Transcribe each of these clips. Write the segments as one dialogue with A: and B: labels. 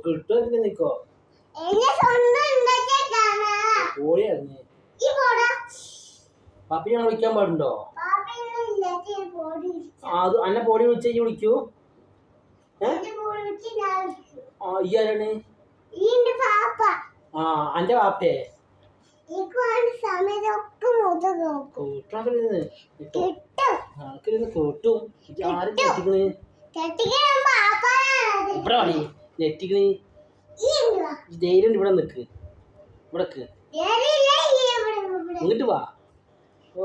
A: കിട്ടുമെങ്കിൽ നിക്കോ പോളിയായിരുന്നു പാപ്പി ഞാൻ വിളിക്കാൻ പാടുണ്ടോ? അത് അന്നെ പോടി വിളിച്ചേക്ക് വിളിക്കൂ. ഈ ആരാണ്? ആ അന്റെ പാപ്പേ കേട്ടും ആരും ഞെട്ടിക്കണ് ഇവിടെ വാടി ഞെട്ടിക്കണ് ധൈര്യം ഇവിടെ നിക്ക് ഇവിടക്ക് ഇങ്ങോട്ട് വാ. ഓ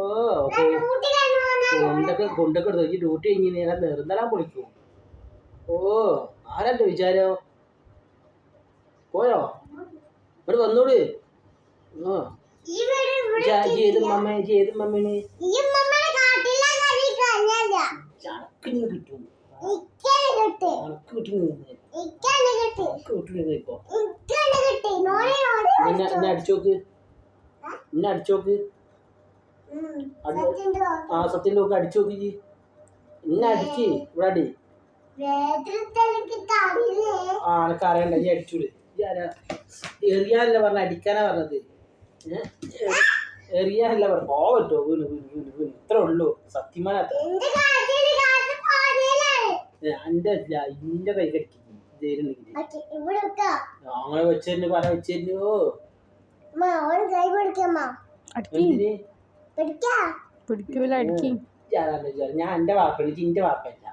A: കൊണ്ടൊക്കെ എടുത്ത് ഡ്യൂട്ടി കഴിഞ്ഞ് നേരം നിർന്നലാൻ പൊളിക്കും. ഓ ആരന്റെ വിചാരോ പോയോ ഇവിടെ വന്നോട്. ഏത് മമ്മേണ് ചണക്കിന്ന് കിട്ടും എന്നെ അടിച്ചോക്ക് എന്നെ അടിച്ചോക്ക്. ആ സത്യന്റെ ഒക്കെ അടിച്ചോക്ക് എന്നെ അടിക്ക് ഇവിടെ അടി. ആനക്ക് അറിയണ്ട ഈ അടിച്ചൂട്. എറിയാനല്ല പറഞ്ഞ അടിക്കാനാ പറഞ്ഞത്. എറിയാനല്ല പറഞ്ഞ പോവട്ടോ വീണ് ഇത്രേ ഉള്ളൂ. സത്യമാനത്ത എന്റെ ഇന്റെ കൈ കടിക്കും അങ്ങനെ വെച്ചു പറ വെച്ചോ. ഞാൻ എന്റെ വാപ്പ ഇന്റെ വാപ്പല്ല.